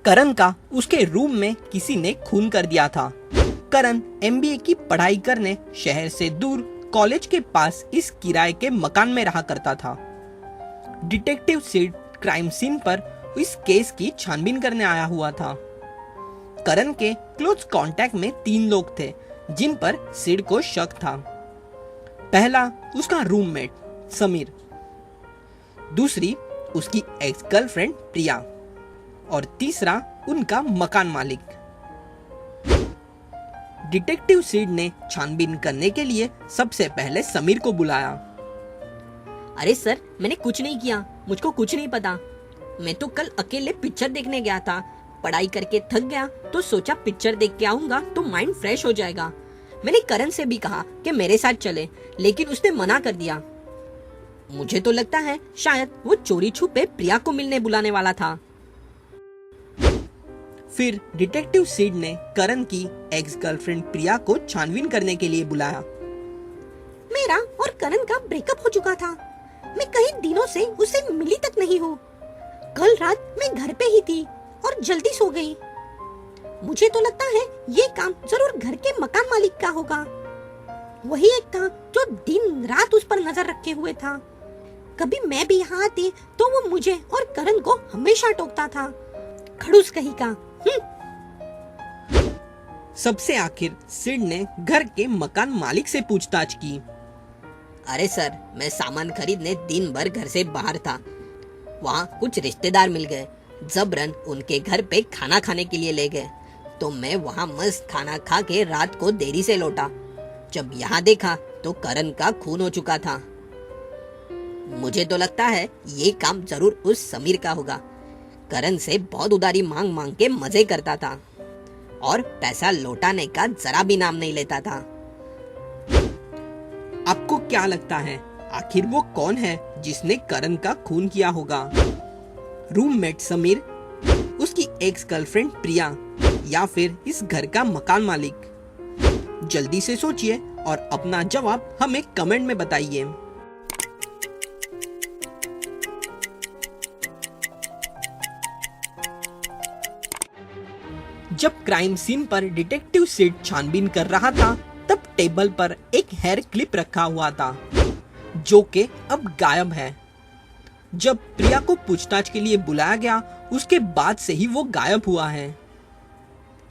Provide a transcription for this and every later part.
करण का उसके रूम में किसी ने खून कर दिया था। करण एमबीए की पढ़ाई करने शहर से दूर कॉलेज के पास इस किराए के मकान में रहा करता था। डिटेक्टिव सिड क्राइम सीन पर इस केस की छानबीन करने आया हुआ था। करण के क्लोज कांटेक्ट में 3 लोग थे जिन पर सिड को शक था। पहला उसका रूममेट समीर, दूसरी उसकी एक्स गर्लफ्रेंड प्रिया और तीसरा उनका मकान मालिक। डिटेक्टिव सिड ने छानबीन करने के लिए सबसे पहले समीर को बुलाया। अरे सर, मैंने कुछ नहीं किया, मुझको कुछ नहीं पता। मैं तो कल अकेले पिक्चर देखने गया था। पढ़ाई करके थक गया तो सोचा पिक्चर देख के आऊंगा तो माइंड फ्रेश हो जाएगा। मैंने करण से भी कहा कि मेरे साथ चले, लेकिन उसने मना कर दिया। मुझे तो लगता है शायद वो चोरी छुपे प्रिया को मिलने बुलाने वाला था। फिर डिटेक्टिव सिड ने करण की एक्स गर्लफ्रेंड प्रिया को छानबीन करने के लिए बुलाया। मेरा और करण का ब्रेकअप हो चुका था। मैं कई दिनों से उसे मिली तक नहीं हूँ। कल रात मैं घर पे ही थी और जल्दी सो गई। मुझे तो लगता है ये काम जरूर घर के मकान मालिक का होगा। वही एक था जो दिन रात उस पर नजर रखे हुए था। कभी मैं भी यहाँ आती तो वो मुझे और करण को हमेशा टोकता था। खड़ूस कहीं का। सबसे आखिर सिड ने घर के मकान मालिक से पूछताछ की। अरे सर, मैं सामान खरीदने दिन भर घर से बाहर था। वहाँ कुछ रिश्तेदार मिल गए, जबरन उनके घर पे खाना खाने के लिए ले गए। तो मैं वहाँ मस्त खाना खा के रात को देरी से लौटा। जब यहाँ देखा तो करण का खून हो चुका था। मुझे तो लगता है ये काम जरूर उस समीर का होगा। करण से बहुत उधारी मांग मांग के मजे करता था और पैसा लौटाने का जरा भी नाम नहीं लेता था। आपको क्या लगता है आखिर वो कौन है जिसने करण का खून किया होगा? रूममेट समीर, उसकी एक्स गर्लफ्रेंड प्रिया या फिर इस घर का मकान मालिक? जल्दी से सोचिए और अपना जवाब हमें कमेंट में बताइए। जब क्राइम सीन पर डिटेक्टिव सिड छानबीन कर रहा था तब टेबल पर एक हेयर क्लिप रखा हुआ था जो कि अब गायब है। जब प्रिया को पूछताछ के लिए बुलाया गया उसके बाद से ही वो गायब हुआ है।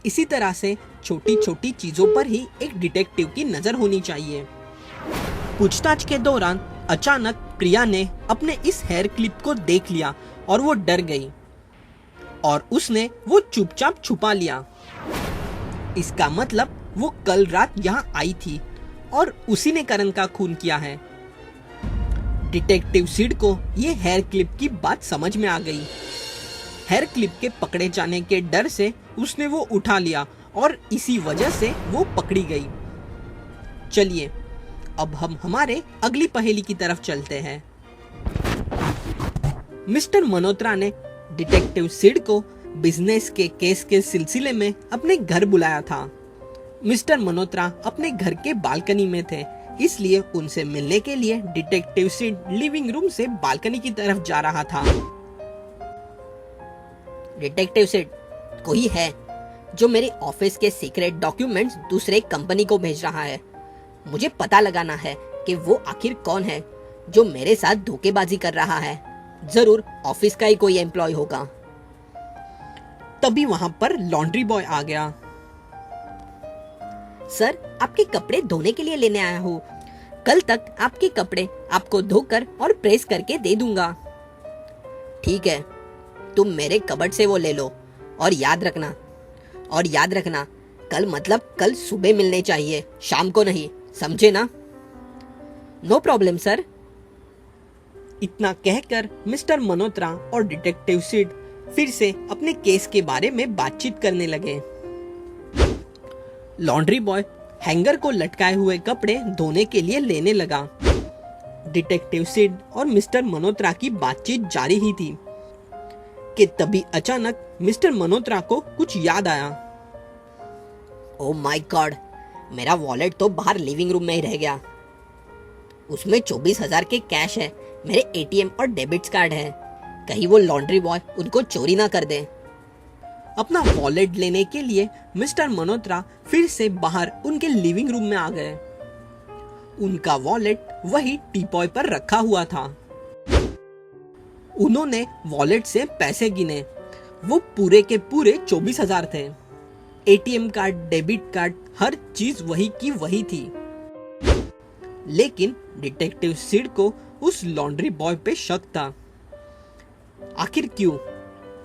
इसी तरह से छोटी छोटी चीजों पर ही एक डिटेक्टिव की नजर होनी चाहिए। पूछताछ के दौरान अचानक प्रिया ने अपने इस हेयर क्लिप को देख लिया और वो डर गई और उसने वो चुपचाप छुपा लिया। इसका मतलब वो कल रात यहाँ आई थी और उसी ने करण का खून किया है। डिटेक्टिव सिड को ये हेयर क्लिप की बात समझ में आ गई। हेयर क्लिप के पकड़े जाने के डर से उसने वो उठा लिया और इसी वजह से वो पकड़ी गई। चलिए अब हम हमारे अगली पहेली की तरफ चलते हैं। मिस्टर मल्होत्रा ने डिटेक्टिव सिड को बिजनेस के केस के सिलसिले में अपने घर बुलाया था। मिस्टर मल्होत्रा अपने घर के बालकनी में थे, इसलिए उनसे मिलने के लिए डिटेक्टिव सिड लिविंग रूम से बालकनी की तरफ जा रहा था। डिटेक्टिव सिड, कोई है जो मेरे ऑफिस के सीक्रेट डॉक्यूमेंट्स दूसरे कंपनी को भेज रहा है। मुझे पता लगाना है कि वो आखिर कौन है जो मेरे साथ धोखेबाजी कर रहा है। जरूर ऑफिस का ही कोई एम्प्लॉय होगा। तभी वहां पर लॉन्ड्री बॉय आ गया। सर, आपके कपड़े धोने के लिए लेने आया हूँ। कल तक आपके कपड़े आपको धोकर और प्रेस करके दे दूंगा। ठीक है, तुम मेरे कबर्ड से वो ले लो और याद रखना कल मतलब कल सुबह मिलने चाहिए, शाम को नहीं, समझे ना? No problem sir. इतना कहकर मिस्टर मल्होत्रा और डिटेक्टिव सिड फिर से अपने केस के बारे में बातचीत करने लगे। लॉन्ड्री बॉय हैंगर को लटकाए हुए कपड़े धोने के लिए लेने लगा। डिटेक्टिव सिड और मिस्टर मल्होत्रा की बातचीत जारी ही थी कि तभी अचानक मिस्टर मल्होत्रा को कुछ याद आया। ओह माय गॉड, मेरा वॉलेट तो बाहर लिविंग रूम में ही रह गया। उसमें 24,000 के कैश है, मेरे एटीएम और डेबिट कार्ड है। कहीं वो लॉन्ड्री बॉय उनको चोरी ना कर दे। अपना वॉलेट लेने के लिए मिस्टर मल्होत्रा फिर से बाहर उनके लिविंग रूम में आ गए। उनका वॉलेट वही टीपॉय पर रखा हुआ था। उन्होंने वॉलेट से पैसे गिने। वो पूरे के पूरे 24,000 थे। एटीएम कार्ड, डेबिट कार्ड, हर चीज वही की वही थी। लेकिन डिटेक्टिव सिड को उस लॉन्ड्री बॉय पे शक था। आखिर क्यों?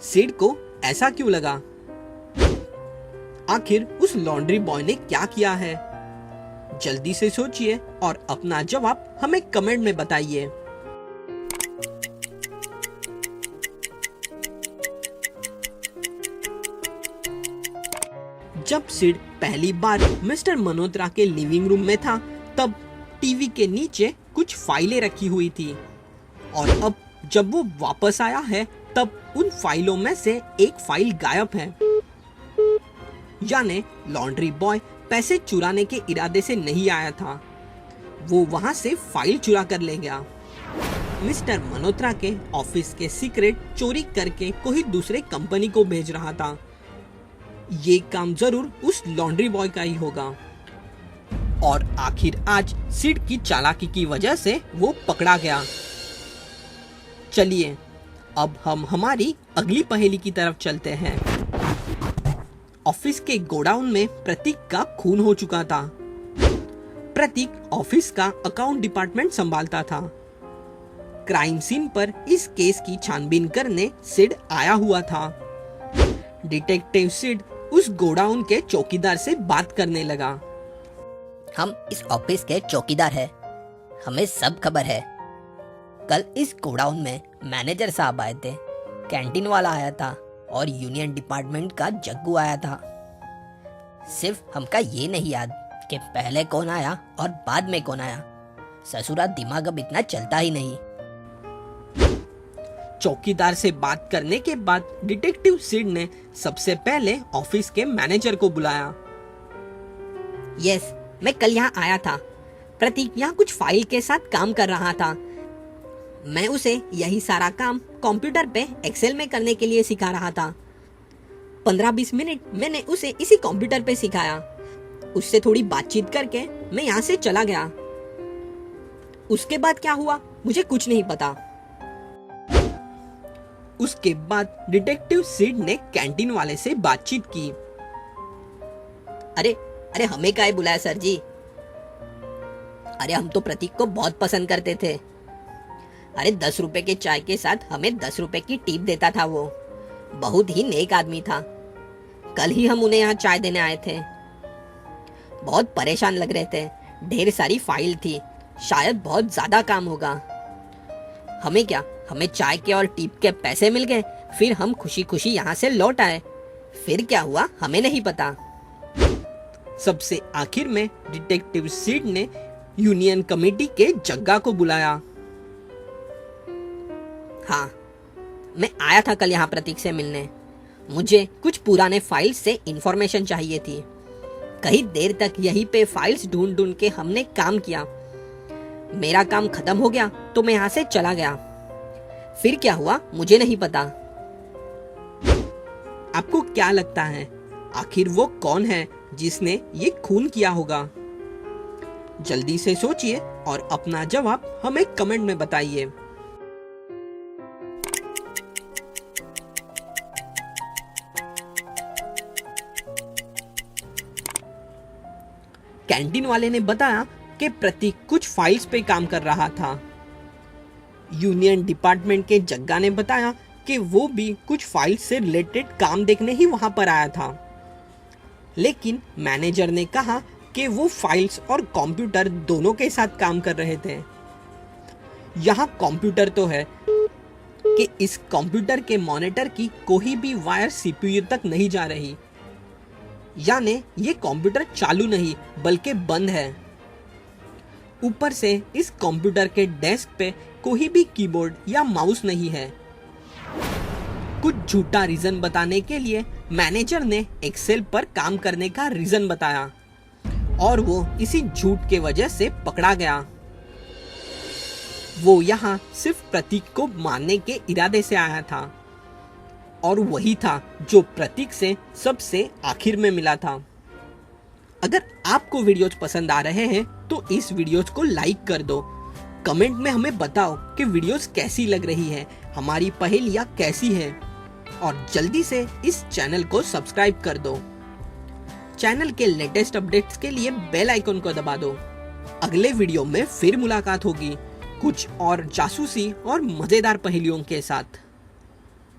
सिड को ऐसा क्यों लगा? आखिर उस लॉन्ड्री बॉय ने क्या किया है? जल्दी से सोचिए और अपना जवाब हमें कमेंट में बताइए। जब सिड पहली बार मिस्टर मल्होत्रा के लिविंग रूम में था, तब टीवी के नीचे कुछ फाइलें रखी हुई थी और अब जब वो वापस आया है तब उन फाइलों में से एक फाइल गायब है। यानी लॉन्ड्री बॉय पैसे चुराने के इरादे से नहीं आया था, वो वहां से फाइल चुरा कर ले गया। मिस्टर मल्होत्रा के ऑफिस के सीक्रेट चोरी करके कोई दूसरे कंपनी को भेज रहा था। ये काम जरूर उस लॉन्ड्री बॉय का ही होगा और आखिर आज सिड की चालाकी की वजह से वो पकड़ा गया। चलिए अब हम हमारी अगली पहेली की तरफ चलते हैं। ऑफिस के गोडाउन में प्रतीक का खून हो चुका था। प्रतीक ऑफिस का अकाउंट डिपार्टमेंट संभालता था। क्राइम सीन पर इस केस की छानबीन करने सिड आया हुआ था। डिटेक्टिव सिड उस गोडाउन के चौकीदार से बात करने लगा। हम इस ऑफिस के चौकीदार हैं, हमें सब खबर है। कल इस गोडाउन में मैनेजर साहब आए थे, कैंटीन वाला आया था और यूनियन डिपार्टमेंट का जग्गू आया था। सिर्फ हमका ये नहीं याद कि पहले कौन आया और बाद में कौन आया। ससुरा दिमाग अब इतना चलता ही नहीं। चौकीदार से बात करने के बाद डिटेक्टिव सिड ने सबसे पहले ऑफिस के मैनेजर को बुलाया। यस, मैं कल यहाँ आया था। प्रतीक यहाँ कुछ फाइल के साथ काम कर रहा था। मैं उसे यही सारा काम कंप्यूटर पे एक्सेल में करने के लिए सिखा रहा था। 15-20 मिनट मैंने उसे इसी कंप्यूटर पे सिखाया। उससे थोड़ी बातचीत करके मैं यहाँ से चला गया। उसके बाद क्या हुआ मुझे कुछ नहीं पता। उसके बाद डिटेक्टिव सिड ने कैंटीन वाले से बातचीत की। अरे हमें काहे बुलाया सर जी? अरे हम तो प्रतीक को बहुत पसंद करते थे। अरे 10 रुपए के चाय के साथ हमें 10 रुपए की टिप देता था। वो बहुत ही नेक आदमी था। कल ही हम उन्हें यहाँ चाय देने आए थे। बहुत परेशान लग रहे थे। ढेर सारी फाइल थी, शायद बहुत ज्यादा काम होगा। हमें क्या, हमें चाय के और टिप के पैसे मिल गए। फिर हम खुशी खुशी यहाँ से लौट आए। फिर क्या हुआ हमें नहीं पता। सबसे आखिर में डिटेक्टिव सिड ने यूनियन कमेटी के जग्गा को बुलाया। हाँ, मैं आया था कल यहाँ प्रतीक से मिलने। मुझे कुछ पुराने फाइल्स से इंफॉर्मेशन चाहिए थी। कई देर तक यहीं पे फाइल्स ढूंढ ढूंढ के हमने काम किया। मेरा काम खत्म हो गया तो मैं यहाँ से चला गया। फिर क्या हुआ मुझे नहीं पता। आपको क्या लगता है आखिर वो कौन है जिसने ये खून किया होगा? जल्दी से सोचिए और अपना जवाब हमें कमेंट में बताइए। कैंटीन वाले ने बताया कि प्रतीक कुछ फाइल्स पे काम कर रहा था। यूनियन डिपार्टमेंट के जग्गा ने बताया कि वो भी कुछ फाइल्स से रिलेटेड काम देखने ही वहां पर आया था। लेकिन मैनेजर ने कहा कि वो फाइल्स और कंप्यूटर दोनों के साथ काम कर रहे थे। यहाँ कंप्यूटर तो है कि इस कंप्यूटर के मॉनिटर की कोई भी वायर सीपीयू तक नहीं जा रही। यानी ये कंप्यूटर चालू नहीं बल्कि बंद है। ऊपर से इस कंप्यूटर के डेस्क पे कोई भी कीबोर्ड या माउस नहीं है। कुछ झूठा रीजन बताने के लिए मैनेजर ने एक्सेल पर काम करने का रीजन बताया और वो इसी झूठ के वजह से पकड़ा गया। वो यहाँ सिर्फ प्रतीक को मारने के इरादे से आया था। और वही था जो प्रतीक से सबसे आखिर में मिला था। अगर आपको वीडियोज पसंद आ रहे हैं तो इस वीडियोज को लाइक कर दो। कमेंट में हमें बताओ कि वीडियोज कैसी लग रही है, हमारी पहेलियाँ कैसी है, और जल्दी से इस चैनल को सब्सक्राइब कर दो। चैनल के लेटेस्ट अपडेट्स के लिए बेल आइकन को दबा दो। अगले वीडियो में फिर मुलाकात होगी कुछ और जासूसी और मजेदार पहेलियों के साथ।